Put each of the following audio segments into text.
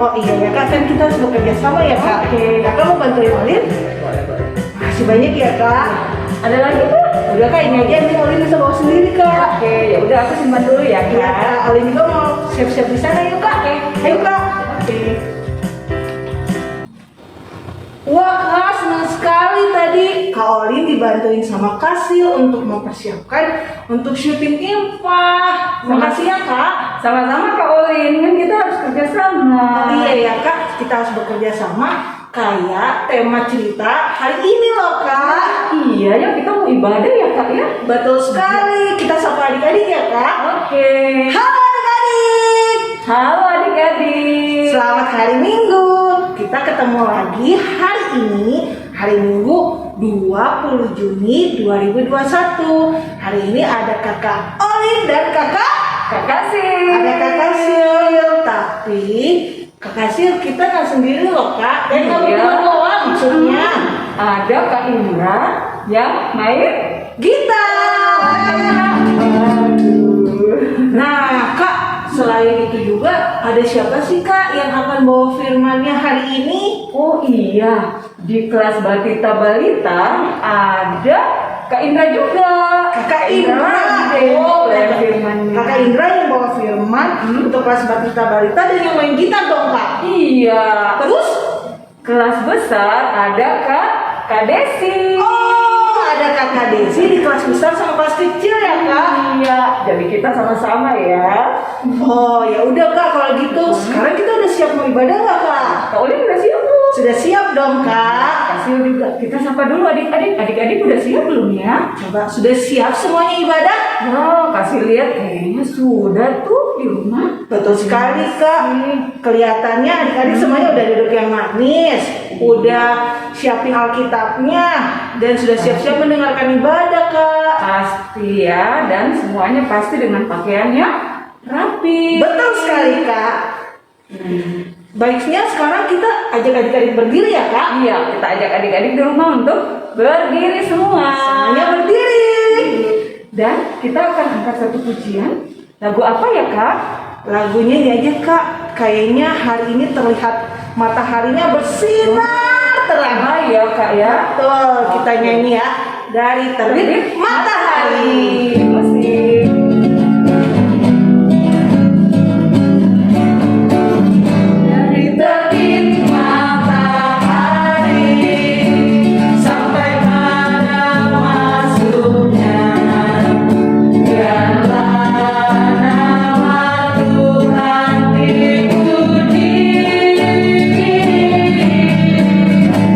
Oh iya ya kak, kan kita harus bekerja sama ya kak. Oke. Kakak mau bantuin Olin? Makasih banyak ya kak. Ada lagi tuh? Udah kak, ini aja nih Olin bisa bawa sendiri kak. Oke, ya udah aku simpan dulu ya Iya kak. kak, Olin juga mau siap-siap di sana yuk kak. Ayo kak. Oke. Wah kak, senang sekali tadi Kak Olin dibantuin sama Kasil untuk mempersiapkan untuk syuting Impah. Makasih ya kak. Sama-sama Kak Olin, kan kita harus kerja sama. Oh iya ya kak, kita harus bekerja sama. Kayak tema cerita hari ini loh kak. Iya ya, kita mau ibadah ya kak ya. Betul sekali, kita sapa adik-adik ya kak. Oke. Halo adik-adik. Halo adik-adik. Selamat hari Minggu. Kita ketemu lagi hari ini, hari Minggu 20 Juni 2021. Hari ini ada kakak Olin dan kakak Kasih. ada kakak Sil. Tapi kakak Sil kita nggak sendiri loh kak. Dan nggak Iya. berdua doang maksudnya. Ada Kak Indra yang main Gitar. Aduh. Nah kak, selain itu juga ada siapa sih kak yang akan bawa firmannya hari ini? Oh iya, di kelas Batita Balita ada Kak Indra juga. Kakak Indra. Oh, Kakak firmannya. Kakak Indra yang bawa firman untuk kelas Batita Balita dan yang main gitar dong kak. Iya. Terus? Kelas besar ada Kak Desi. Oh, ada kakak Desi di kelas besar sama kelas kecil ya kak? Iya, jadi kita sama-sama ya. Oh ya udah kak kalau gitu. Sekarang kita udah siap mau ibadah nggak kak? Kak Olin udah siap belum? Sudah siap dong kak. Kasih juga. Kita sapa dulu adik-adik. Adik-adik udah siap belum ya? Coba sudah siap semuanya ibadah? Oh, kasih lihat kayaknya sudah tuh di rumah. Betul sekali kak. Kelihatannya adik-adik semuanya udah duduk yang manis, udah siapin Alkitabnya, dan sudah siap-siap mendengarkan ibadah kak. Pasti ya, dan semuanya pasti dengan pakaiannya rapi. Betul sekali kak. Baiknya sekarang kita ajak adik-adik berdiri ya kak. Iya, kita ajak adik-adik di rumah untuk berdiri semua. Semuanya berdiri. Dan kita akan angkat satu pujian. Lagu apa ya kak? Lagunya ini aja kak. Kayaknya hari ini terlihat mataharinya bersinar terang. Ah ya kak ya. Betul, kita nyanyi ya. Dari terbit matahari. Musik. Dari terbit matahari sampai pada masuknya, biarlah nama Tuhan dipuji.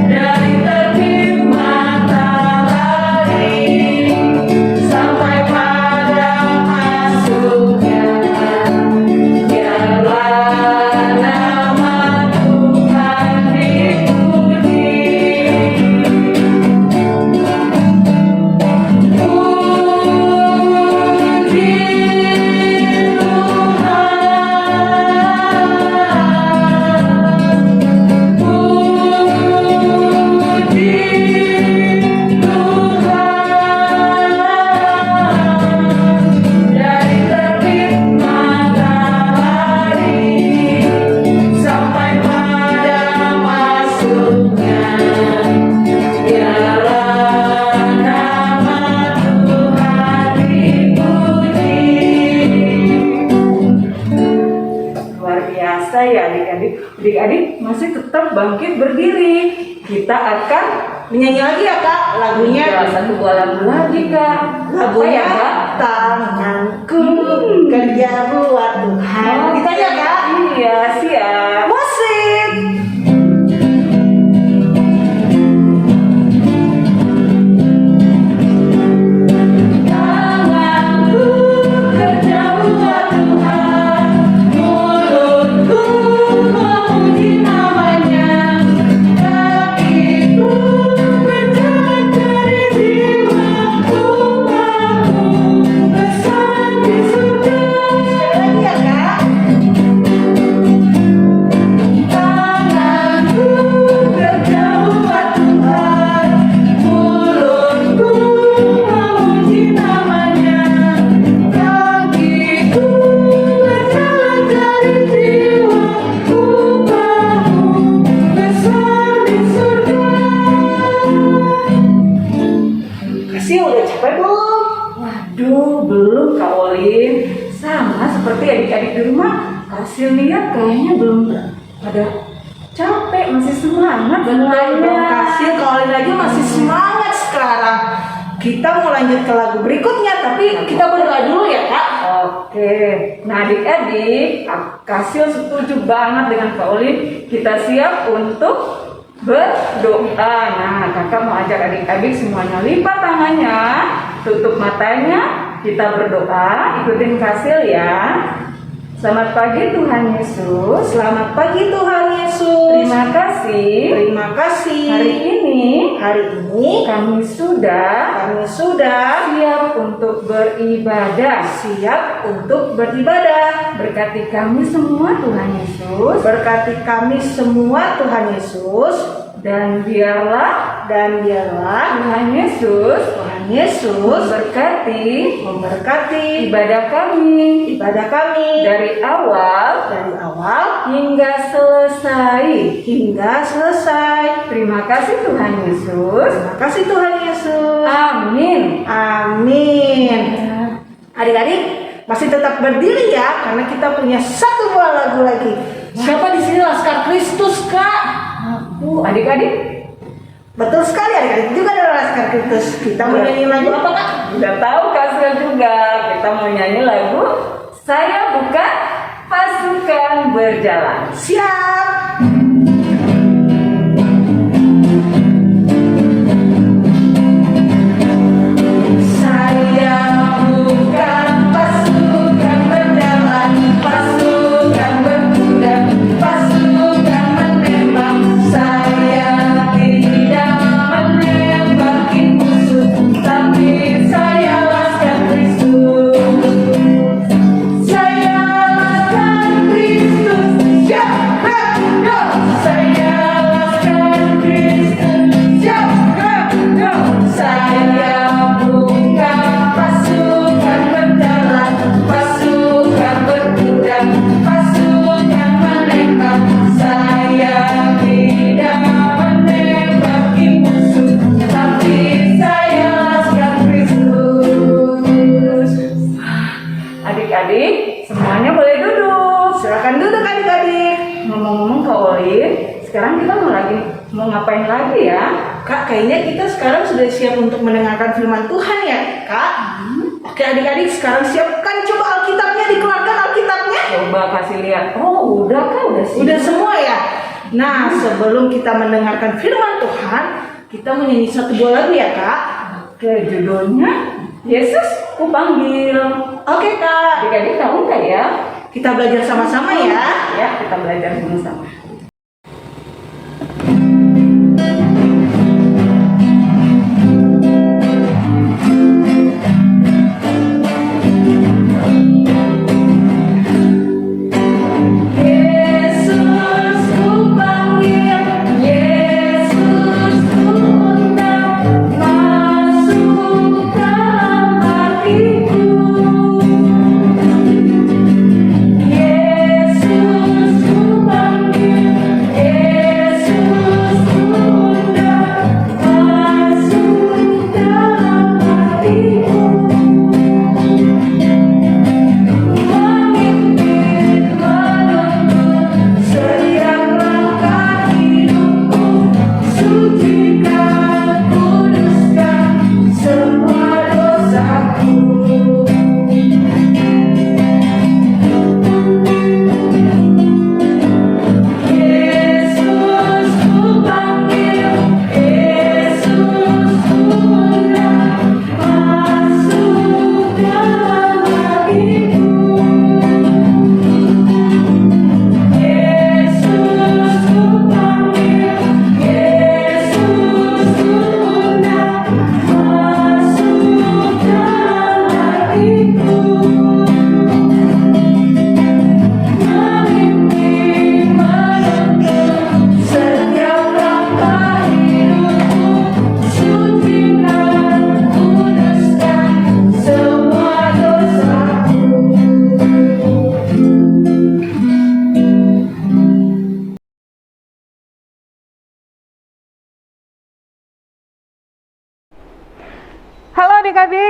Dari terbit matahari sampai pada masuknya, biarlah nama Tuhan dipuji. Dari terbit matahari sampai pada masuknya, biarlah nama Tuhan dipuji. Luar biasa ya adik-adik. Adik-adik masih tetap bangkit berdiri. Kita akan Menyanyi lagi ya kak lagunya. satu buah lagu lagi kak. Lagunya Apa ya kak? tanganku kerja buat Tuhan. Gitu aja kak. Iya siap. Musik. Tanganku kerja buat Tuhan, mulutku memuji namanya, kakiku berjalan dari jiwa, tubuhku bersama Kak Olin. Sama seperti adik-adik di rumah. Kasih lihat kayaknya belum ada capek, masih semangat Dong Kasih, kalau aja masih semangat sekarang. Kita mau lanjut ke lagu berikutnya, tapi kita berdoa dulu ya Kak. Oke, nah adik-adik, Kasih setuju banget dengan Kak Olin. Kita siap untuk berdoa. Nah, kakak mau ajak adik-adik semuanya lipat tangannya, tutup matanya, kita berdoa. Ikutin Kasih ya. Selamat pagi Tuhan Yesus. Selamat pagi Tuhan Yesus. Terima kasih. Terima kasih. Hari ini kami sudah siap untuk beribadah. Siap untuk beribadah. Berkati kami semua Tuhan Yesus. Berkati kami semua Tuhan Yesus. Dan biarlah Tuhan Yesus memberkati ibadah kami dari awal hingga selesai. Terima kasih Tuhan Yesus. Amin. Adik-adik masih tetap berdiri ya, karena kita punya satu buah lagu lagi. Siapa di sini Laskar Kristus Kak? Aku, adik-adik. Betul sekali, adik-adik juga ada Laskar Kristus. Kita mau nyanyi lagu apa Kak? Udah tahu Kasih juga. Kita mau nyanyi lagu Saya Bukan Pasukan Berjalan. Siap. Saya bukan pasukan berjalan, pasukan berkuda, pasukan menembak. Saya tidak menembaki musuh, tapi saya Laskar Kristus. Saya Laskar Kristus, siap, go. Saya Laskar Kristus, siap, go. Saya bukan pasukan berjalan, pasukan berkuda, pasukan menembak. Saya tidak menembaki musuh, tapi saya Laskar Kristus. Adik-adik, semuanya boleh duduk. Silakan duduk adik-adik. Ngomong-ngomong Kak Olin, sekarang kita mau ngapain lagi ya? Kak, kayaknya kita sekarang sudah siap untuk mendengarkan firman Tuhan ya, Kak? Oke adik-adik, sekarang siapkan coba Alkitabnya, dikeluarkan Alkitabnya. Coba kasih lihat. Oh, udah Kak, udah sih. Udah semua ya? Nah, sebelum kita mendengarkan firman Tuhan, kita menyanyi satu buah lagu ya, Kak? Oke, judulnya Yesus Kupanggil. Oke, Kak. Adik-adik tahu nggak ya? Kita belajar sama-sama ya. Ya, kita belajar sama-sama. Yesus kupanggil, Yesus kuundang, masuk dalam hatiku. Yesus kupanggil,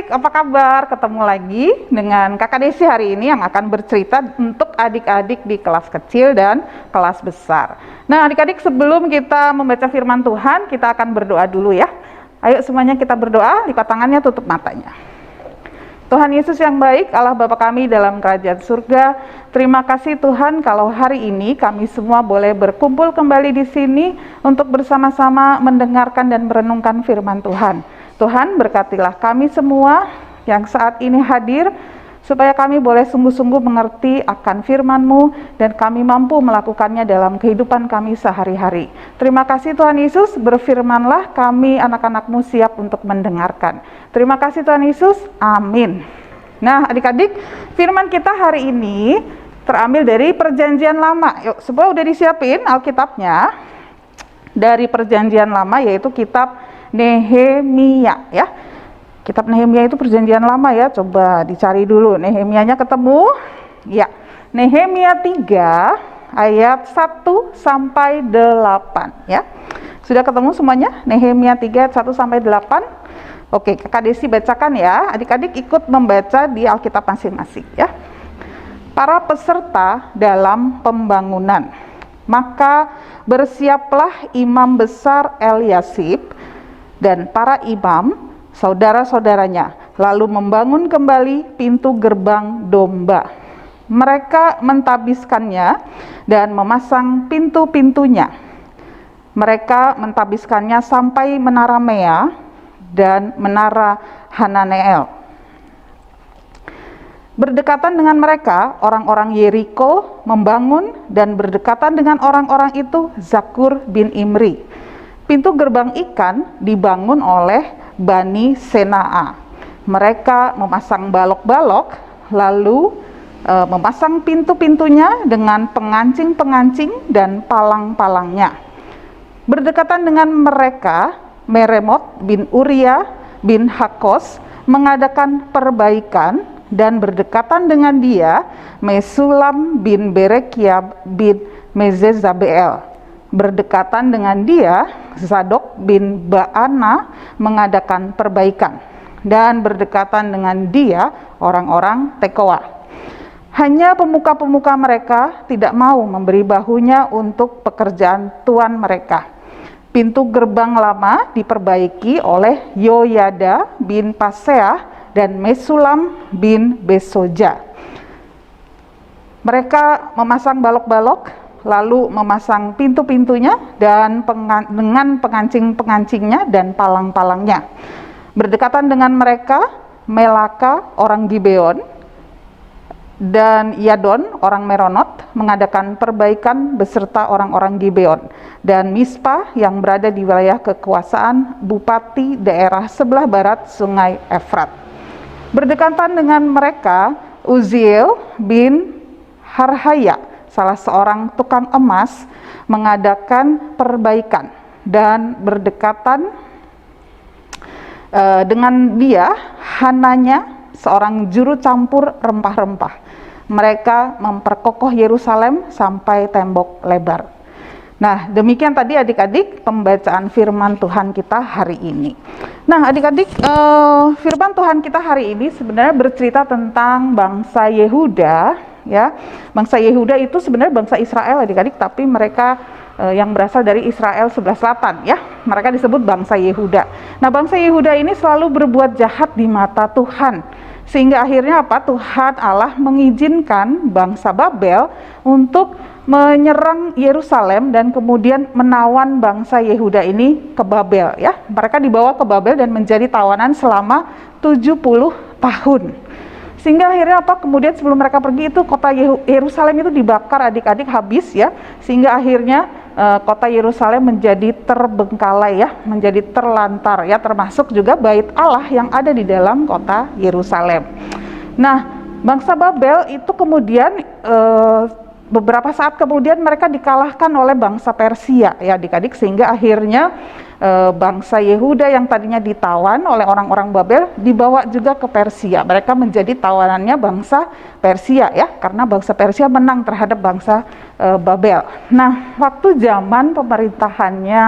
Adik-adik, apa kabar? Ketemu lagi dengan Kakak Desi hari ini yang akan bercerita untuk adik-adik di kelas kecil dan kelas besar. Nah, adik-adik, sebelum kita membaca firman Tuhan, kita akan berdoa dulu ya. Ayo semuanya kita berdoa, lipat tangannya, tutup matanya. Tuhan Yesus yang baik, Allah Bapa kami dalam kerajaan surga, terima kasih Tuhan kalau hari ini kami semua boleh berkumpul kembali di sini untuk bersama-sama mendengarkan dan merenungkan firman Tuhan. Tuhan, berkatilah kami semua yang saat ini hadir, supaya kami boleh sungguh-sungguh mengerti akan firman-Mu dan kami mampu melakukannya dalam kehidupan kami sehari-hari. Terima kasih Tuhan Yesus, berfirmanlah, kami anak-anak-Mu siap untuk mendengarkan. Terima kasih Tuhan Yesus, amin. Nah adik-adik, firman kita hari ini terambil dari Perjanjian Lama. Yuk, semua udah disiapin Alkitabnya dari Perjanjian Lama, yaitu kitab Nehemia ya. Kitab Nehemia itu Perjanjian Lama ya, coba dicari dulu. Nehemianya ketemu? Ya, Nehemia 3 ayat 1 sampai 8 ya. Sudah ketemu semuanya? Nehemia 3 ayat 1 sampai 8. Oke, Kakak Desi bacakan ya. Adik-adik ikut membaca di Alkitab masing-masing ya. Para peserta dalam pembangunan. Maka bersiaplah imam besar Eliasib dan para imam saudara-saudaranya, lalu membangun kembali pintu gerbang domba. Mereka mentabiskannya dan memasang pintu-pintunya. Mereka mentabiskannya sampai menara Mea dan menara Hananeel. Berdekatan dengan mereka, orang-orang Yeriko membangun, dan berdekatan dengan orang-orang itu Zakur bin Imri. Pintu gerbang ikan dibangun oleh Bani Senaa. Mereka memasang balok-balok, lalu memasang pintu-pintunya dengan pengancing-pengancing dan palang-palangnya. Berdekatan dengan mereka, Meremot bin Uria bin Hakos mengadakan perbaikan, dan berdekatan dengan dia, Mesulam bin Berekia bin Mezezabel. Berdekatan dengan dia, Zadok bin Baana mengadakan perbaikan, dan berdekatan dengan dia orang-orang Tekoa. Hanya pemuka-pemuka mereka tidak mau memberi bahunya untuk pekerjaan tuan mereka. Pintu gerbang lama diperbaiki oleh Yoyada bin Paseah dan Mesulam bin Besoja. Mereka memasang balok-balok, lalu memasang pintu-pintunya dan dengan pengancing-pengancingnya dan palang-palangnya. Berdekatan dengan mereka, Melaka orang Gibeon dan Yadon orang Meronot mengadakan perbaikan beserta orang-orang Gibeon, dan Mispa yang berada di wilayah kekuasaan bupati daerah sebelah barat sungai Efrat. Berdekatan dengan mereka, Uziel bin Harhaya, salah seorang tukang emas, mengadakan perbaikan, dan berdekatan dengan dia Hananya, seorang juru campur rempah-rempah. Mereka memperkokoh Yerusalem sampai tembok lebar. Nah, demikian tadi adik-adik pembacaan firman Tuhan kita hari ini. Nah, adik-adik, firman Tuhan kita hari ini sebenarnya bercerita tentang bangsa Yehuda. Ya, bangsa Yehuda itu sebenarnya bangsa Israel adik-adik, tapi mereka yang berasal dari Israel sebelah selatan ya, mereka disebut bangsa Yehuda. Nah, bangsa Yehuda ini selalu berbuat jahat di mata Tuhan, sehingga akhirnya apa? Tuhan Allah mengizinkan bangsa Babel untuk menyerang Yerusalem dan kemudian menawan bangsa Yehuda ini ke Babel ya. Mereka dibawa ke Babel dan menjadi tawanan selama 70 tahun. Sehingga akhirnya apa? Kemudian sebelum mereka pergi itu kota Yerusalem itu dibakar adik-adik habis ya. Sehingga akhirnya kota Yerusalem menjadi terbengkalai ya, menjadi terlantar ya, termasuk juga bait Allah yang ada di dalam kota Yerusalem. Nah, bangsa Babel itu kemudian beberapa saat kemudian mereka dikalahkan oleh bangsa Persia ya adik-adik, sehingga akhirnya bangsa Yehuda yang tadinya ditawan oleh orang-orang Babel dibawa juga ke Persia. Mereka menjadi tawanannya bangsa Persia ya, karena bangsa Persia menang terhadap bangsa Babel. Nah, waktu zaman pemerintahannya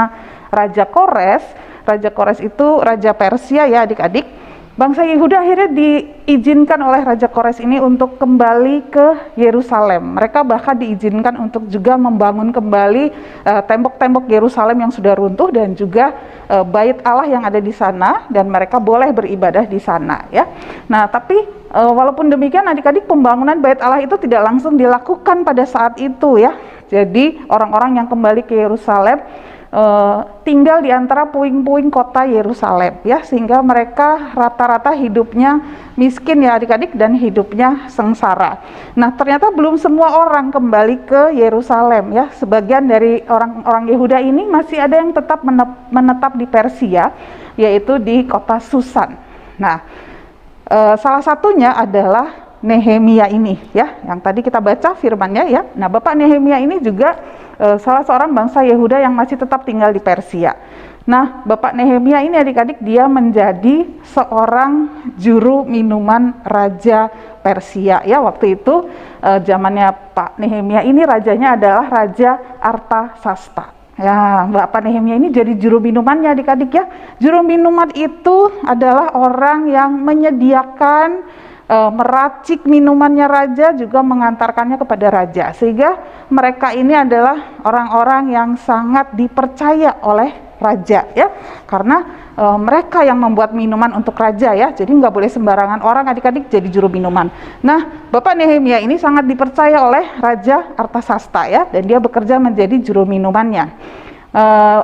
Raja Kores itu Raja Persia ya adik-adik. bangsa Yehuda akhirnya diizinkan oleh Raja Kores ini untuk kembali ke Yerusalem. Mereka bahkan diizinkan untuk juga membangun kembali tembok-tembok Yerusalem yang sudah runtuh dan juga bait Allah yang ada di sana, dan mereka boleh beribadah di sana ya. Nah, tapi walaupun demikian adik-adik, pembangunan bait Allah itu tidak langsung dilakukan pada saat itu ya. Jadi orang-orang yang kembali ke Yerusalem tinggal di antara puing-puing kota Yerusalem ya, sehingga mereka rata-rata hidupnya miskin ya adik-adik, dan hidupnya sengsara. Nah, ternyata belum semua orang kembali ke Yerusalem ya. Sebagian dari orang-orang Yehuda ini masih ada yang tetap menetap di Persia, yaitu di kota Susan. Nah, salah satunya adalah Nehemia ini ya, yang tadi kita baca firman-nya ya. Nah, Bapak Nehemia ini juga salah seorang bangsa Yehuda yang masih tetap tinggal di Persia. Nah, Bapak Nehemia ini adik-adik, dia menjadi seorang juru minuman Raja Persia ya. Waktu itu zamannya Pak Nehemia ini rajanya adalah Raja Artasasta. Ya, Bapak Nehemia ini jadi juru minumannya adik-adik ya. Juru minuman itu adalah orang yang menyediakan, meracik minumannya raja, juga mengantarkannya kepada raja, sehingga mereka ini adalah orang-orang yang sangat dipercaya oleh raja ya, karena mereka yang membuat minuman untuk raja ya. Jadi nggak boleh sembarangan orang adik-adik jadi juru minuman. Nah, Bapak Nehemia ini sangat dipercaya oleh Raja Artasasta ya, dan dia bekerja menjadi juru minumannya.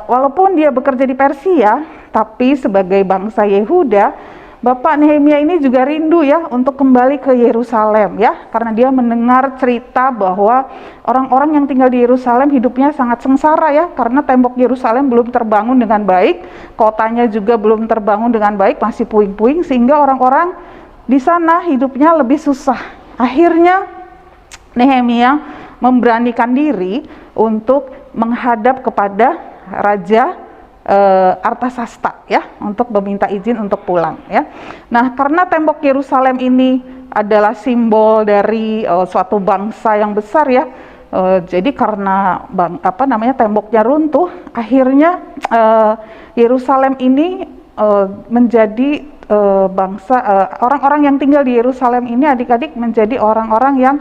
Walaupun dia bekerja di Persia, tapi sebagai bangsa Yehuda, Bapak Nehemia ini juga rindu ya untuk kembali ke Yerusalem ya, karena dia mendengar cerita bahwa orang-orang yang tinggal di Yerusalem hidupnya sangat sengsara ya, karena tembok Yerusalem belum terbangun dengan baik, kotanya juga belum terbangun dengan baik, masih puing-puing, sehingga orang-orang di sana hidupnya lebih susah. Akhirnya Nehemia memberanikan diri untuk menghadap kepada Raja Artasasta ya, untuk meminta izin untuk pulang ya. Nah, karena tembok Yerusalem ini adalah simbol dari suatu bangsa yang besar ya, jadi karena temboknya runtuh, akhirnya Yerusalem ini menjadi bangsa orang-orang yang tinggal di Yerusalem ini adik-adik menjadi orang-orang yang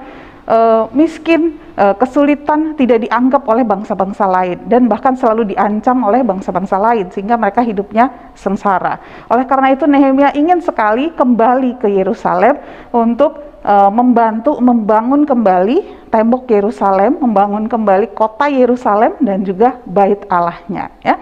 miskin, kesulitan, tidak dianggap oleh bangsa-bangsa lain, dan bahkan selalu diancam oleh bangsa-bangsa lain, sehingga mereka hidupnya sengsara. Oleh karena itu Nehemia ingin sekali kembali ke Yerusalem untuk membantu membangun kembali tembok Yerusalem, membangun kembali kota Yerusalem dan juga bait Allahnya ya.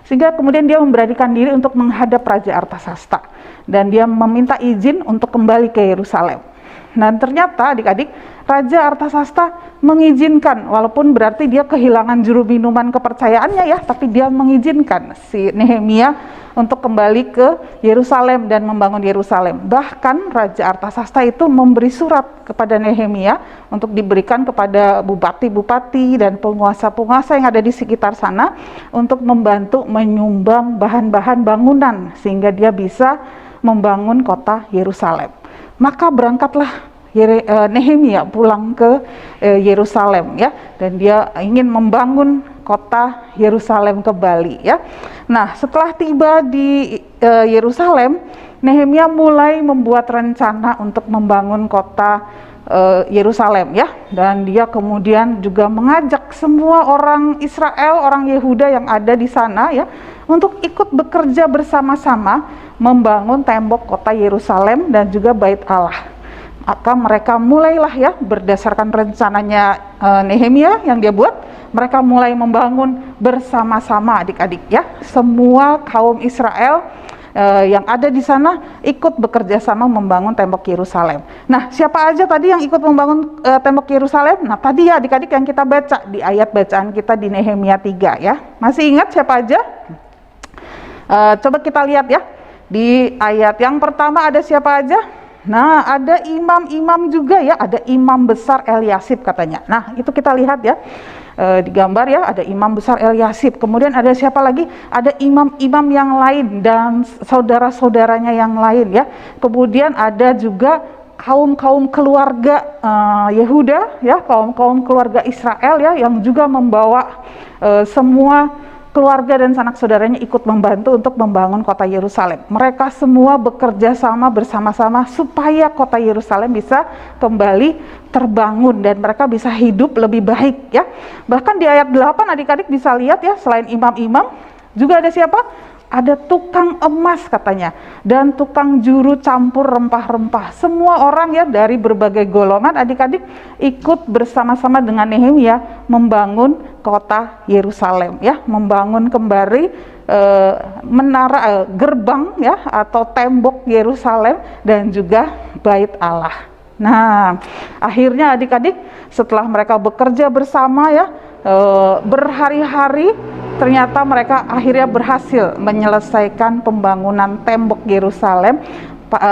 Sehingga kemudian dia memberanikan diri untuk menghadap Raja Artasasta, dan dia meminta izin untuk kembali ke Yerusalem. Dan ternyata adik-adik, Raja Artasasta mengizinkan, walaupun berarti dia kehilangan juru minuman kepercayaannya ya, tapi dia mengizinkan si Nehemia untuk kembali ke Yerusalem dan membangun Yerusalem. Bahkan Raja Artasasta itu memberi surat kepada Nehemia untuk diberikan kepada bupati-bupati dan penguasa-penguasa yang ada di sekitar sana untuk membantu menyumbang bahan-bahan bangunan sehingga dia bisa membangun kota Yerusalem. Maka berangkatlah Nehemia pulang ke Yerusalem ya, dan dia ingin membangun kota Yerusalem kembali ya. Nah, setelah tiba di Yerusalem, Nehemia mulai membuat rencana untuk membangun kota Yerusalem ya, dan dia kemudian juga mengajak semua orang Israel, orang Yehuda yang ada di sana ya, untuk ikut bekerja bersama-sama membangun tembok kota Yerusalem dan juga bait Allah. Maka mereka mulailah ya, berdasarkan rencananya Nehemia yang dia buat, mereka mulai membangun bersama-sama adik-adik ya. Semua kaum Israel yang ada di sana ikut bekerja sama membangun tembok Yerusalem. Nah, siapa aja tadi yang ikut membangun tembok Yerusalem? Nah, tadi ya adik-adik yang kita baca di ayat bacaan kita di Nehemia 3 ya. Masih ingat siapa aja? Coba kita lihat ya. Di ayat yang pertama ada siapa aja? Nah, ada imam-imam juga ya, ada imam besar Eliasib katanya. Nah, itu kita lihat ya, di gambar ya, ada imam besar Eliasib. Kemudian ada siapa lagi? Ada imam-imam yang lain dan saudara-saudaranya yang lain ya. Kemudian ada juga kaum-kaum keluarga Yehuda ya, kaum-kaum keluarga Israel ya, yang juga membawa semua keluarga dan sanak saudaranya ikut membantu untuk membangun kota Yerusalem. Mereka semua bekerja sama bersama-sama supaya kota Yerusalem bisa kembali terbangun dan mereka bisa hidup lebih baik ya. Bahkan di ayat 8 adik-adik bisa lihat ya, selain imam-imam juga ada siapa? Ada tukang emas katanya, dan tukang juru campur rempah-rempah. Semua orang ya dari berbagai golongan adik-adik ikut bersama-sama dengan Nehemia membangun kota Yerusalem ya, membangun kembali menara gerbang ya atau tembok Yerusalem dan juga bait Allah. Nah, akhirnya adik-adik setelah mereka bekerja bersama ya berhari-hari, ternyata mereka akhirnya berhasil menyelesaikan pembangunan tembok Yerusalem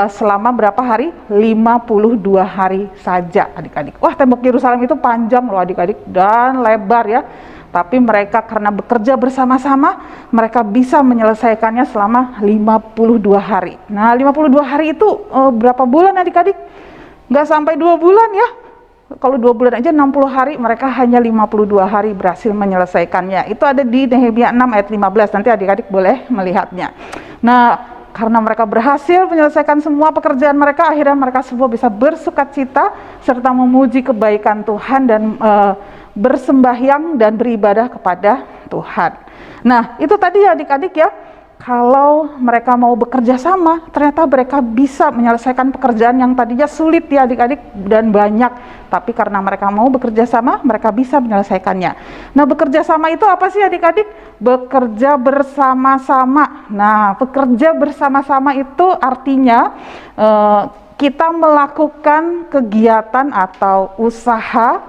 selama berapa hari? 52 hari saja adik-adik. Wah, tembok Yerusalem itu panjang loh adik-adik dan lebar ya. Tapi mereka karena bekerja bersama-sama, mereka bisa menyelesaikannya selama 52 hari. Nah, 52 hari itu berapa bulan adik-adik? Nggak sampai 2 bulan ya. Kalau 2 bulan aja 60 hari, mereka hanya 52 hari berhasil menyelesaikannya. Itu ada di Nehemia 6 ayat 15, nanti adik-adik boleh melihatnya. Nah, karena mereka berhasil menyelesaikan semua pekerjaan mereka, akhirnya mereka semua bisa bersukacita serta memuji kebaikan Tuhan dan bersembahyang dan beribadah kepada Tuhan. Nah, itu tadi ya adik-adik ya. Kalau mereka mau bekerja sama, ternyata mereka bisa menyelesaikan pekerjaan yang tadinya sulit ya adik-adik dan banyak. Tapi karena mereka mau bekerja sama, mereka bisa menyelesaikannya. Nah, bekerja sama itu apa sih adik-adik? Bekerja bersama-sama. Nah, bekerja bersama-sama itu artinya kita melakukan kegiatan atau usaha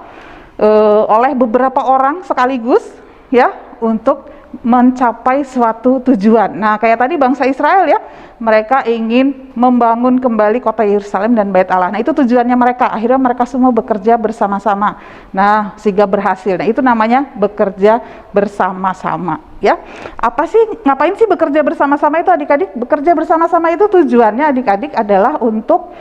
oleh beberapa orang sekaligus ya untuk mencapai suatu tujuan. Nah, kayak tadi bangsa Israel ya, mereka ingin membangun kembali kota Yerusalem dan bait Allah. Nah, itu tujuannya mereka. Akhirnya mereka semua bekerja bersama-sama. Nah, sehingga berhasil. Nah, itu namanya bekerja bersama-sama ya. Ngapain sih bekerja bersama-sama itu adik-adik? Bekerja bersama-sama itu tujuannya adik-adik adalah untuk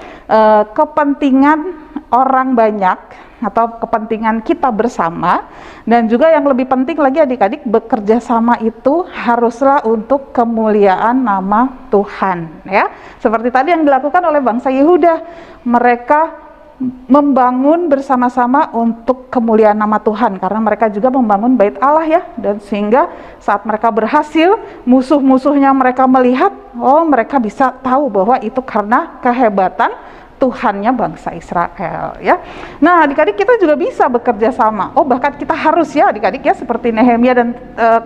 kepentingan orang banyak atau kepentingan kita bersama, dan juga yang lebih penting lagi adik-adik, bekerja sama itu haruslah untuk kemuliaan nama Tuhan ya. Seperti tadi yang dilakukan oleh bangsa Yehuda, mereka membangun bersama-sama untuk kemuliaan nama Tuhan karena mereka juga membangun bait Allah ya, dan sehingga saat mereka berhasil, musuh-musuhnya mereka melihat, oh mereka bisa tahu bahwa itu karena kehebatan Tuhannya bangsa Israel ya. Nah, adik-adik kita juga bisa bekerja sama. Oh, bahkan kita harus ya adik-adik ya, seperti Nehemia dan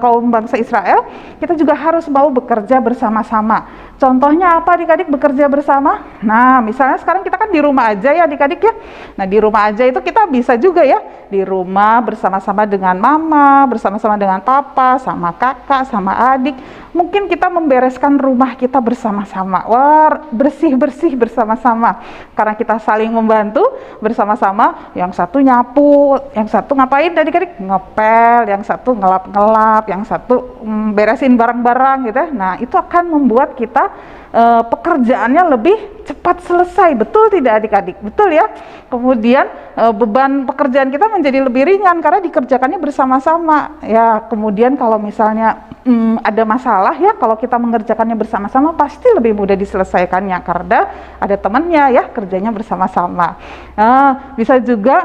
kaum bangsa Israel, kita juga harus mau bekerja bersama-sama. Contohnya apa adik-adik bekerja bersama? Nah, misalnya sekarang kita kan di rumah aja ya adik-adik ya. Nah, di rumah aja itu kita bisa juga ya, di rumah bersama-sama dengan mama, bersama-sama dengan papa, sama kakak, sama adik. Mungkin kita membereskan rumah kita bersama-sama. Wah, bersih-bersih bersama-sama. Karena kita saling membantu bersama-sama, yang satu nyapu, yang satu ngapain adik-adik? Ngepel, yang satu ngelap-ngelap, yang satu beresin barang-barang gitu ya. Nah, itu akan membuat kita pekerjaannya lebih cepat selesai, betul tidak adik-adik? Betul ya. Kemudian beban pekerjaan kita menjadi lebih ringan karena dikerjakannya bersama-sama ya. Kemudian kalau misalnya ada masalah ya, kalau kita mengerjakannya bersama-sama pasti lebih mudah diselesaikannya karena ada temannya ya, kerjanya bersama-sama. Bisa juga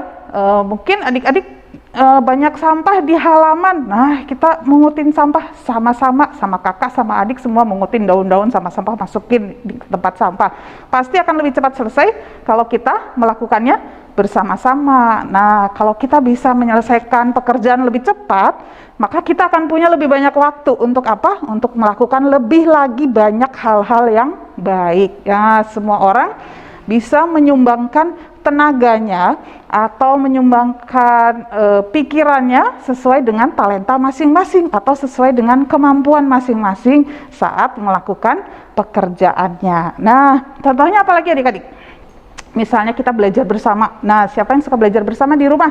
mungkin adik-adik banyak sampah di halaman. Nah, kita mengutin sampah sama-sama, sama kakak, sama adik, semua mengutin daun-daun sama sampah, masukin di tempat sampah. Pasti akan lebih cepat selesai kalau kita melakukannya bersama-sama. Nah, kalau kita bisa menyelesaikan pekerjaan lebih cepat, maka kita akan punya lebih banyak waktu untuk apa? Untuk melakukan lebih lagi banyak hal-hal yang baik. Ya, semua orang bisa menyumbangkan tenaganya atau menyumbangkan pikirannya sesuai dengan talenta masing-masing atau sesuai dengan kemampuan masing-masing saat melakukan pekerjaannya. Nah, contohnya apa lagi adik-adik? Misalnya kita belajar bersama. Nah, siapa yang suka belajar bersama di rumah?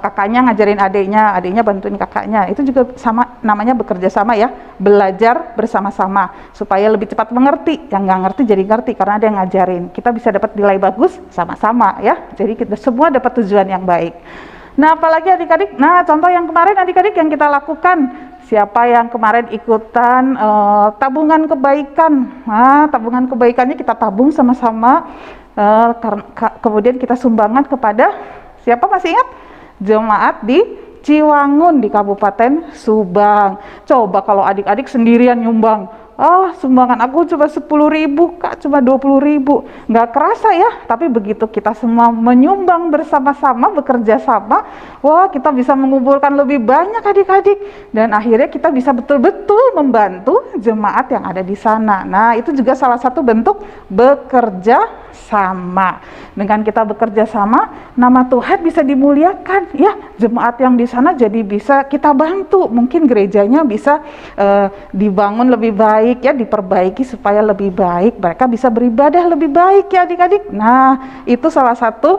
Kakaknya ngajarin adiknya bantuin kakaknya. Itu juga sama, namanya bekerja sama ya. Belajar bersama-sama supaya lebih cepat mengerti. Yang nggak ngerti jadi ngerti karena ada yang ngajarin. Kita bisa dapat nilai bagus sama-sama ya. Jadi kita semua dapat tujuan yang baik. Nah, apalagi adik-adik? Nah, contoh yang kemarin adik-adik yang kita lakukan Siapa yang kemarin ikutan tabungan kebaikan? Nah, tabungan kebaikannya kita tabung sama-sama, kemudian kita sumbangan kepada siapa, masih ingat? Jemaat di Ciwangun di Kabupaten Subang. Coba kalau adik-adik sendirian nyumbang, sumbangan aku cuma 10.000 Kak, cuma 20.000, nggak kerasa ya. Tapi begitu kita semua menyumbang bersama-sama, bekerja sama, wah, kita bisa mengumpulkan lebih banyak adik-adik, dan akhirnya kita bisa betul-betul membantu jemaat yang ada di sana. Nah, itu juga salah satu bentuk bekerja sama. Dengan kita bekerja sama, nama Tuhan bisa dimuliakan ya. Jemaat yang di sana jadi bisa kita bantu, mungkin gerejanya bisa dibangun lebih baik ya, diperbaiki supaya lebih baik, mereka bisa beribadah lebih baik ya adik-adik. Nah, itu salah satu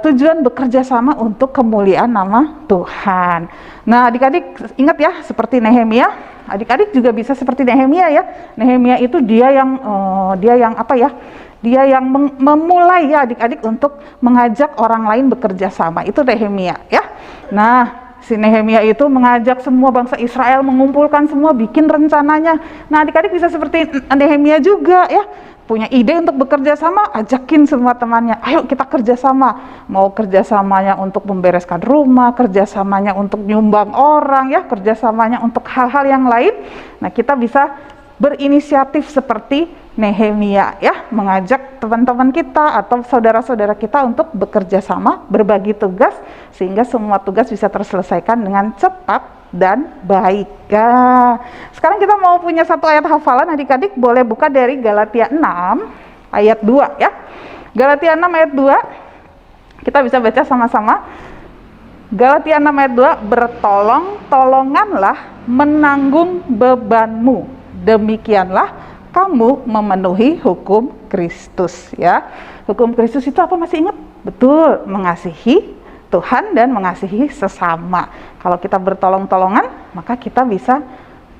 tujuan bekerja sama untuk kemuliaan nama Tuhan. Nah, adik-adik ingat ya, seperti Nehemia, adik-adik juga bisa seperti Nehemia ya. Nehemia itu dia yang apa ya? Dia yang memulai ya adik-adik untuk mengajak orang lain bekerja sama. Itu Nehemia ya. Nah, si Nehemia itu mengajak semua bangsa Israel, mengumpulkan semua, bikin rencananya. Nah, adik-adik bisa seperti Nehemia juga ya. Punya ide untuk bekerja sama, ajakin semua temannya, ayo kita kerjasama. Mau kerjasamanya untuk membereskan rumah, kerjasamanya untuk nyumbang orang ya, kerjasamanya untuk hal-hal yang lain. Nah, kita bisa berinisiatif seperti Nehemia ya, mengajak teman-teman kita atau saudara-saudara kita untuk bekerja sama, berbagi tugas, sehingga semua tugas bisa terselesaikan dengan cepat dan baik. Nah, sekarang kita mau punya satu ayat hafalan, adik-adik boleh buka dari Galatia 6 ayat 2 ya. Galatia 6 ayat 2, kita bisa baca sama-sama. Galatia 6 ayat 2, bertolong-tolonganlah menanggung bebanmu, demikianlah kamu memenuhi hukum Kristus ya. Hukum Kristus itu apa, masih ingat? Betul, mengasihi Tuhan dan mengasihi sesama. Kalau kita bertolong-tolongan, maka kita bisa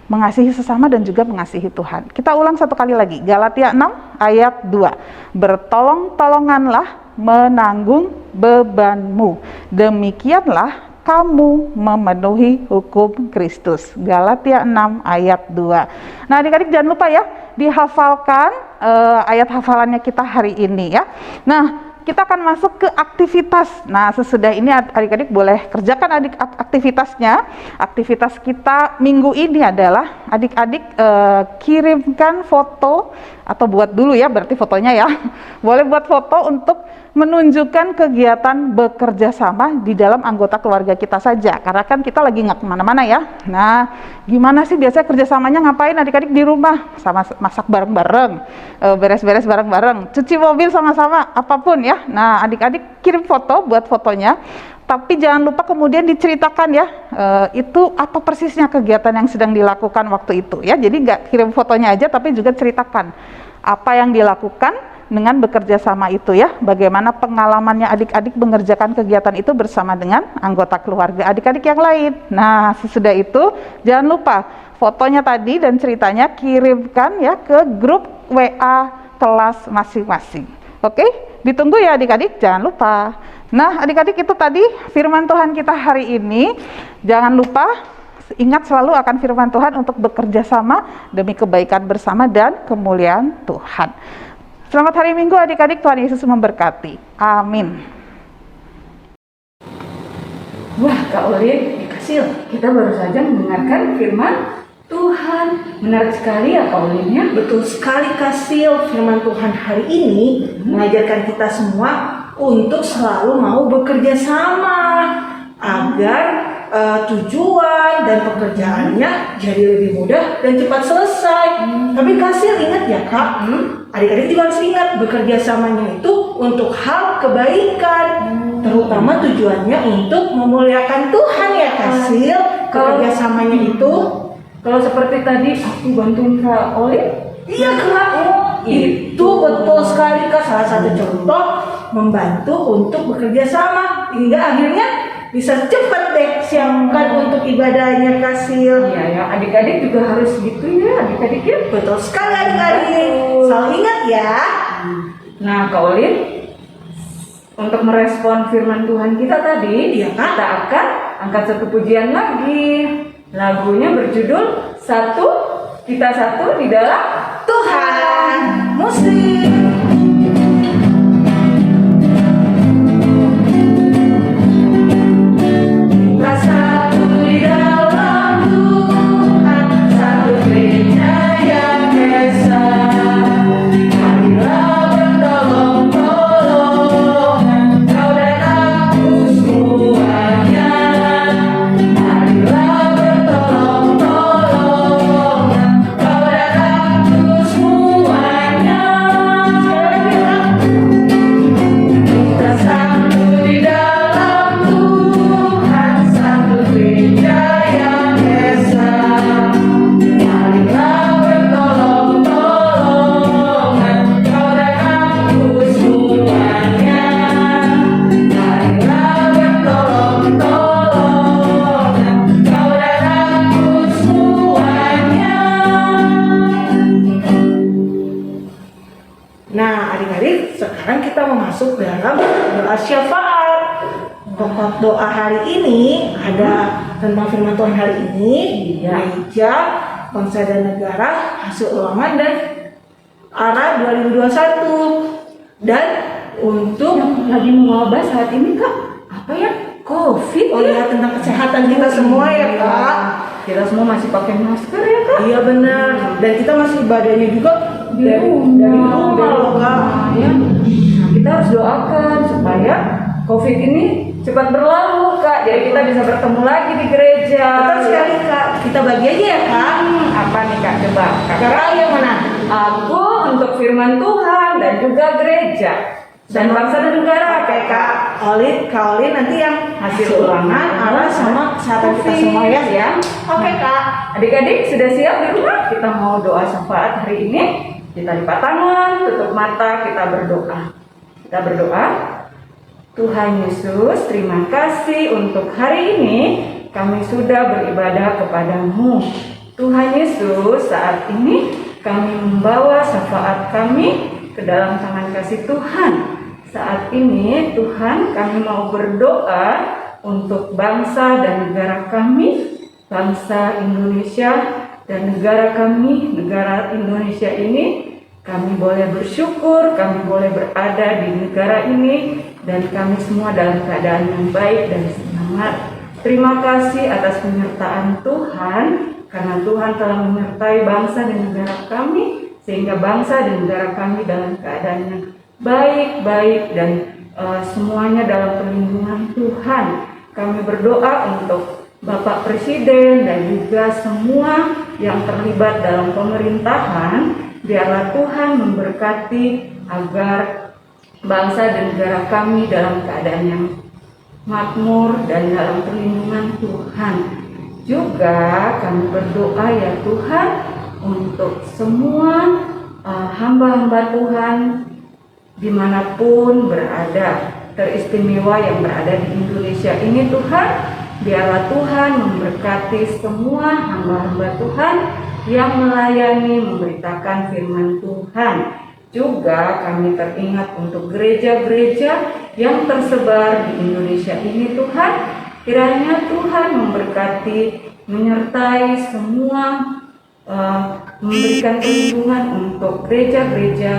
mengasihi sesama dan juga mengasihi Tuhan. Kita ulang satu kali lagi, Galatia 6 ayat 2. Bertolong-tolonganlah menanggung bebanmu, demikianlah kamu memenuhi hukum Kristus. Galatia 6 ayat 2. Nah, adik-adik jangan lupa ya, dihafalkan ayat hafalannya kita hari ini ya. Nah, kita akan masuk ke aktivitas. Nah, sesudah ini adik-adik boleh kerjakan aktivitasnya. Aktivitas kita minggu ini adalah adik-adik kirimkan foto, atau buat dulu ya, berarti fotonya ya. Boleh buat foto untuk menunjukkan kegiatan bekerja sama di dalam anggota keluarga kita saja, karena kan kita lagi nggak kemana-mana ya. Nah, gimana sih biasanya kerjasamanya, ngapain adik-adik di rumah? Sama masak bareng-bareng, beres-beres bareng-bareng, cuci mobil sama-sama, apapun ya. Nah, adik-adik kirim foto, buat fotonya, tapi jangan lupa kemudian diceritakan ya, itu apa persisnya kegiatan yang sedang dilakukan waktu itu ya. Jadi nggak kirim fotonya aja, tapi juga ceritakan apa yang dilakukan dengan bekerja sama itu ya, bagaimana pengalamannya adik-adik mengerjakan kegiatan itu bersama dengan anggota keluarga adik-adik yang lain. Nah, sesudah itu jangan lupa fotonya tadi dan ceritanya kirimkan ya ke grup WA kelas masing-masing. Oke, ditunggu ya adik-adik, jangan lupa. Nah, adik-adik, itu tadi firman Tuhan kita hari ini. Jangan lupa ingat selalu akan firman Tuhan untuk bekerja sama demi kebaikan bersama dan kemuliaan Tuhan. Selamat hari Minggu adik-adik, Tuhan Yesus memberkati. Amin. Wah, Kak Olin, Kasil, kita baru saja mendengarkan firman Tuhan. Menarik sekali ya Kak Olin ya. Betul sekali Kasil, firman Tuhan hari ini mengajarkan kita semua untuk selalu mau bekerja sama agar tujuan dan pekerjaannya jadi lebih mudah dan cepat selesai. Tapi Kasil ingat ya Kak, adik-adik juga harus ingat bekerja samanya itu untuk hal kebaikan, terutama tujuannya untuk memuliakan Tuhan ya Kasil. Bekerja samanya itu, kalau seperti tadi aku bantuin Kak Olin, iya Kak, itu betul sekali Kak, salah satu contoh membantu untuk bekerja sama hingga akhirnya bisa cepat deh siapkan untuk ibadahnya Kasil. Iya ya, adik-adik juga harus gitu ya, adik-adik ya. Betul sekali adik-adik, selalu ingat ya. Nah Kak Olin, untuk merespon firman Tuhan kita tadi, Iya, Kak. kita akan angkat satu pujian lagi. Lagunya berjudul Satu Kita Satu di Dalam Tuhan. Musik. Kita satu di dalam Tuhan, satu gereja yang esa. Marilah bertolong-tolongan, kau dan aku semuanya. Marilah bertolong-tolongan, kau dan aku semuanya. Kita satu di dalam Tuhan, satu gereja yang esa. Marilah bertolong-tolongan, kau dan aku semuanya. Marilah bertolong-tolongan, kau dan aku semuanya. Nah, adik-adik, sekarang kita masuk dalam doa syafaat. Pokok doa hari ini ada tentang firman Tuhan hari ini, gereja, bangsa dan negara, hasil ulangan dan arah 2021. Dan untuk yang lagi mewabah saat ini Kak, apa ya? COVID ya? tentang kesehatan kita semua ya Kak. Kita semua masih pakai masker ya Kak? Iya benar. Dan kita masih ibadahnya juga dari rumah loh Kak. Ya. Nah, kita harus doakan supaya COVID ini cepat berlalu Kak. Jadi kita bisa bertemu lagi di gereja. Betul sekali Kak. Kita bagi aja ya Kak. Apa nih Kak? Coba Kakak yang mana? Aku untuk firman Tuhan dan juga gereja dan bangsa dan negara. Oke Kak Olin nanti yang Hasil ulangan, arah sama kesehatan kita semua ya. Oke Kak. Adik-adik sudah siap di rumah? Kita mau doa syafaat hari ini. Kita lipat tangan, tutup mata, kita berdoa. Kita berdoa. Tuhan Yesus, terima kasih untuk hari ini kami sudah beribadah kepadamu. Tuhan Yesus, saat ini kami membawa syafaat kami ke dalam tangan kasih Tuhan. Saat ini Tuhan, kami mau berdoa untuk bangsa dan negara kami, bangsa Indonesia dan negara kami, negara Indonesia ini. Kami boleh bersyukur, kami boleh berada di negara ini, dan kami semua dalam keadaan yang baik dan semangat. Terima kasih atas penyertaan Tuhan, karena Tuhan telah menyertai bangsa dan negara kami, sehingga bangsa dan negara kami dalam keadaan yang baik-baik dan semuanya dalam perlindungan Tuhan. Kami berdoa untuk Bapak Presiden dan juga semua yang terlibat dalam pemerintahan. Biarlah Tuhan memberkati agar bangsa dan negara kami dalam keadaan yang makmur dan dalam perlindungan Tuhan. Juga kami berdoa ya Tuhan untuk semua hamba-hamba Tuhan dimanapun berada, teristimewa yang berada di Indonesia ini Tuhan. Biarlah Tuhan memberkati semua hamba-hamba Tuhan yang melayani memberitakan firman Tuhan. Juga kami teringat untuk gereja-gereja yang tersebar di Indonesia ini Tuhan. Kiranya Tuhan memberkati, menyertai semua, memberikan perlindungan untuk gereja-gereja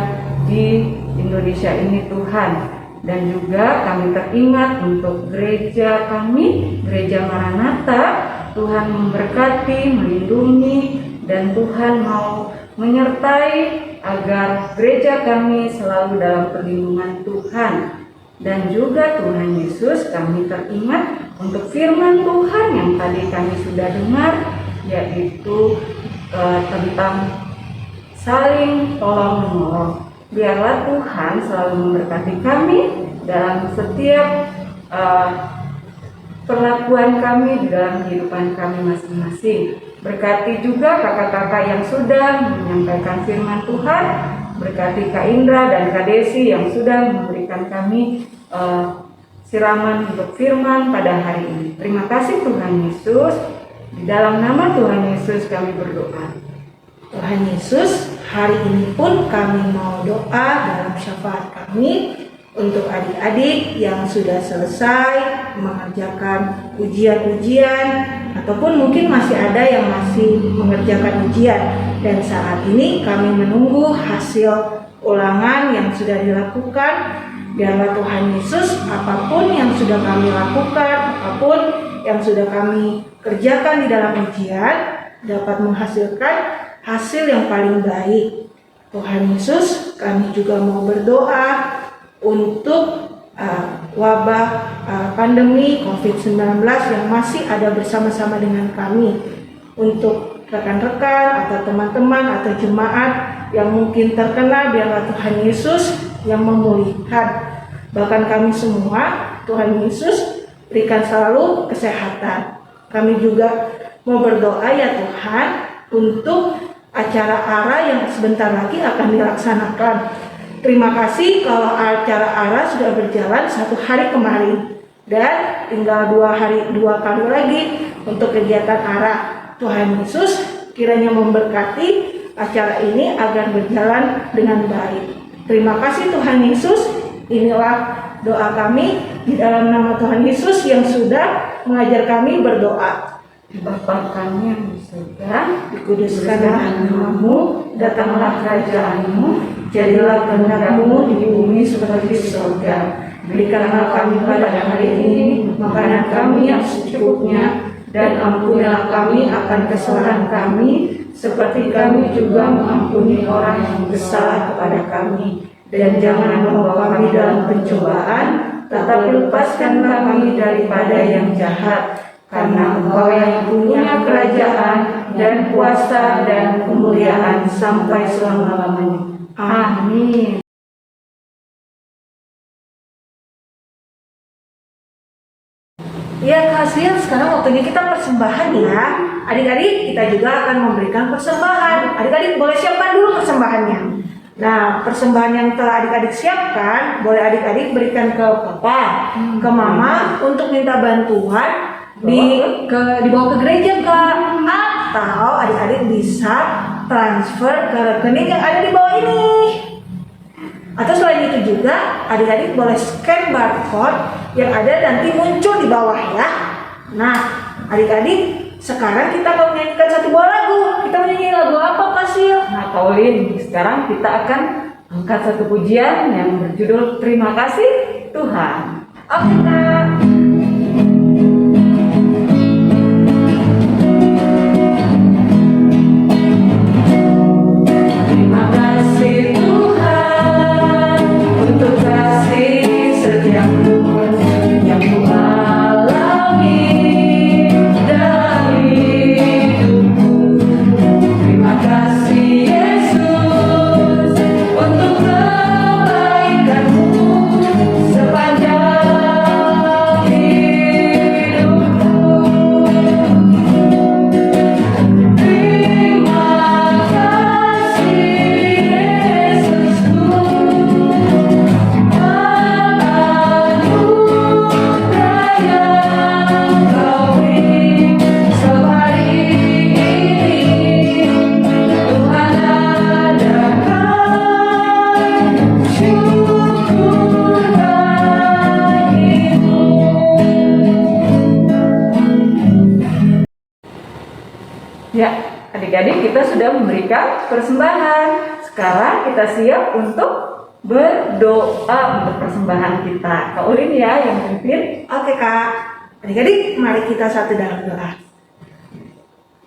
di Indonesia ini Tuhan. Dan juga kami teringat untuk gereja kami, Gereja Maranatha. Tuhan memberkati, melindungi, dan Tuhan mau menyertai agar gereja kami selalu dalam perlindungan Tuhan. Dan juga Tuhan Yesus, kami teringat untuk firman Tuhan yang tadi kami sudah dengar, yaitu tentang saling tolong-menolong. Biarlah Tuhan selalu memberkati kami dalam setiap perlakuan kami di dalam kehidupan kami masing-masing. Berkati juga kakak-kakak yang sudah menyampaikan firman Tuhan. Berkati Kak Indra dan Kak Desi yang sudah memberikan kami siraman untuk firman pada hari ini. Terima kasih Tuhan Yesus. Di dalam nama Tuhan Yesus kami berdoa. Tuhan Yesus, hari ini pun kami mau doa dalam syafaat kami untuk adik-adik yang sudah selesai mengerjakan ujian-ujian, ataupun mungkin masih ada yang masih mengerjakan ujian. Dan saat ini kami menunggu hasil ulangan yang sudah dilakukan. Biarlah Tuhan Yesus, apapun yang sudah kami lakukan, apapun yang sudah kami kerjakan di dalam ujian, dapat menghasilkan hasil yang paling baik. Tuhan Yesus, kami juga mau berdoa untuk wabah pandemi COVID-19 yang masih ada bersama-sama dengan kami. Untuk rekan-rekan atau teman-teman atau jemaat yang mungkin terkena, biarlah Tuhan Yesus yang memulihkan. Bahkan kami semua, Tuhan Yesus berikan selalu kesehatan. Kami juga mau berdoa ya Tuhan untuk acara ARA yang sebentar lagi akan dilaksanakan. Terima kasih kalau acara ARA sudah berjalan 1 hari kemarin dan tinggal 2 kali lagi untuk kegiatan ARA. Tuhan Yesus kiranya memberkati acara ini agar berjalan dengan baik. Terima kasih Tuhan Yesus. Inilah doa kami di dalam nama Tuhan Yesus yang sudah mengajar kami berdoa. Bapa kami yang di surga, Dikuduskanlah namamu, datanglah kerajaanmu, jadilah kehendak-Mu di bumi seperti di surga. Berikanlah kami pada hari ini makanan kami yang secukupnya, dan ampunilah kami akan kesalahan kami, seperti kami juga mengampuni orang yang bersalah kepada kami. Dan jangan membawa kami dalam pencobaan, tetapi lepaskanlah kami daripada yang jahat. Karena Engkau yang punya kerajaan dan kuasa dan kemuliaan sampai selama-lamanya. Amin. Ya kasihan, sekarang waktunya kita persembahan ya. Adik-adik, kita juga akan memberikan persembahan. Adik-adik boleh siapkan dulu persembahannya. Nah, persembahan yang telah adik-adik siapkan, boleh adik-adik berikan ke papa, ke mama untuk minta bantuan dibawa ke gereja Kak, atau adik-adik bisa transfer ke rekening yang ada di bawah ini. Atau selain itu juga adik-adik boleh scan barcode yang ada nanti muncul di bawah ya. Nah, adik-adik sekarang kita akan menyanyikan 1 buah lagu. Kita menyanyi lagu apa Kak Sil? Nah, Pauline, sekarang kita akan angkat 1 pujian yang berjudul Terima Kasih Tuhan. Oke Kak. Terima kasih Tuhan untuk kasih setiamu yang ku alami dalam hidupku. Terima kasih Yesus untuk kebaikanmu sepanjang hidupku. Terima kasih Yesusku anugerah yang Kau beri sehari ini. Tuhan adakan syukur bagimu. Ya, adik-adik kita sudah memberikan persembahan. Sekarang kita siap untuk berdoa untuk persembahan kita. Kak Ulin ya yang pimpin. Oke Kak. Adik-adik, mari kita satu dalam doa.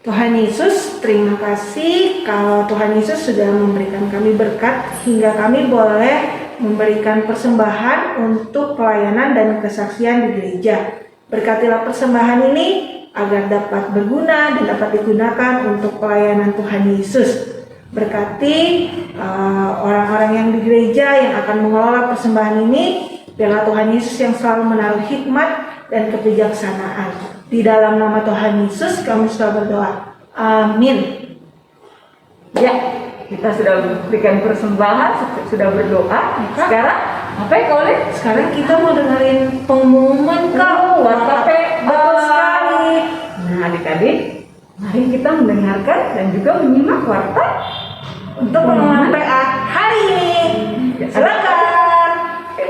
Tuhan Yesus, terima kasih kalau Tuhan Yesus sudah memberikan kami berkat hingga kami boleh memberikan persembahan untuk pelayanan dan kesaksian di gereja. Berkatilah persembahan ini agar dapat berguna dan dapat digunakan untuk pelayanan Tuhan Yesus. Berkati orang-orang yang di gereja yang akan mengelola persembahan ini, biarlah Tuhan Yesus yang selalu menaruh hikmat dan kebijaksanaan. Di dalam nama Tuhan Yesus kami sudah berdoa. Amin. Ya, kita sudah berikan persembahan, sudah berdoa. Sekarang apa ya Kak Ulin? Sekarang kita mau dengerin pengumuman Kak. WhatsApp. Betul sekali. Nah, adik-adik, mari kita mendengarkan dan juga menyimak warta Untuk pengumuman PA hari ini. Silakan. Oke.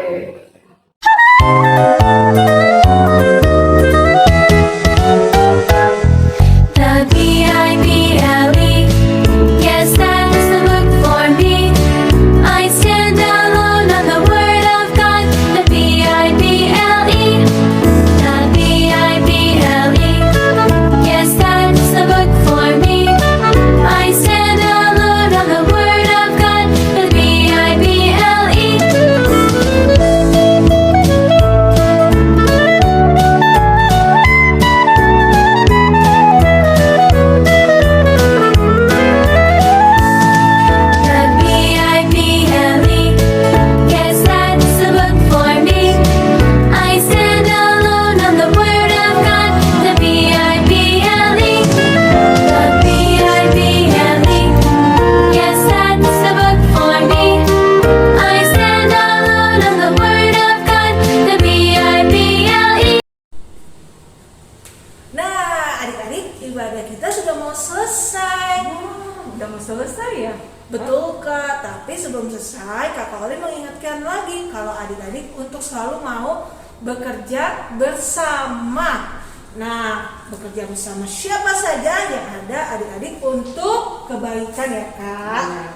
sebelum selesai, Kakak Olin mengingatkan lagi kalau adik-adik untuk selalu mau bekerja bersama. Nah, bekerja bersama siapa saja yang ada adik-adik untuk kebaikan ya Kak.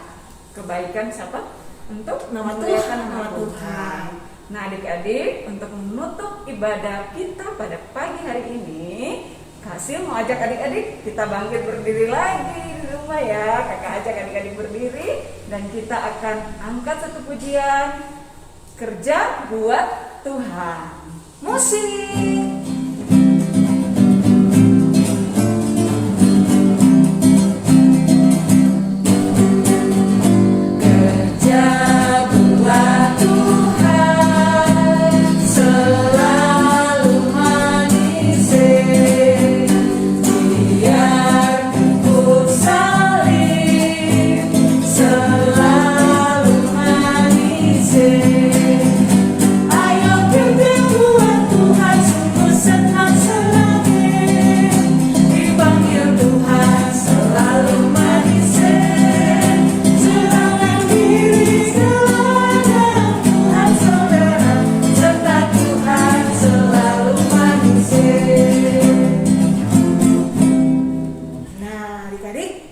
Kebaikan siapa? Untuk Nama memuliakan Tuhan, nama nama Tuhan. Tuhan. Nah adik-adik, untuk menutup ibadah kita pada pagi hari ini, Kasil mau ajak adik-adik kita bangkit berdiri lagi di rumah ya. Kakak ajak adik-adik berdiri dan kita akan angkat satu pujian, kerja buat Tuhan. Musik.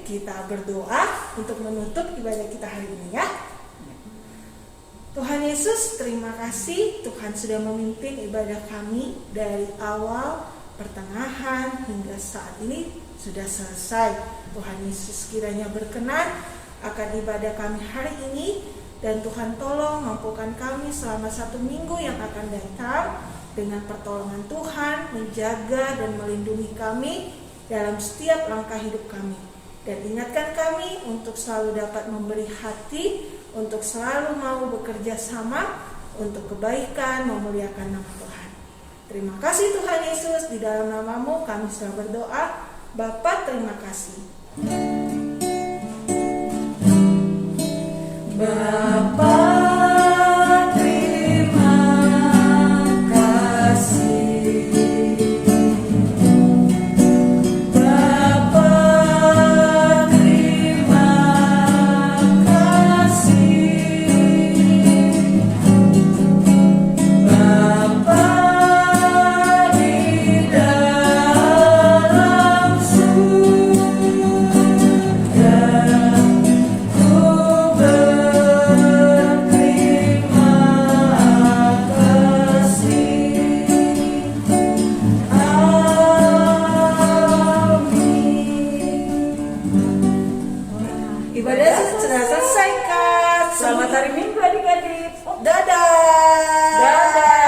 Kita berdoa untuk menutup ibadah kita hari ini ya. Tuhan Yesus, terima kasih Tuhan sudah memimpin ibadah kami dari awal, pertengahan hingga saat ini sudah selesai. Tuhan Yesus kiranya berkenan akan ibadah kami hari ini, dan Tuhan tolong mampukan kami selama 1 minggu yang akan datang dengan pertolongan Tuhan menjaga dan melindungi kami dalam setiap langkah hidup kami. Dan ingatkan kami untuk selalu dapat memberi hati, untuk selalu mau bekerja sama untuk kebaikan, memuliakan nama Tuhan. Terima kasih Tuhan Yesus, di dalam nama-Mu kami sudah berdoa. Bapa, terima kasih. Bapa, terima kasih. Ibadah sudah selesai Kak. Selamat hari Minggu adik-adik. Dadah. Dadah.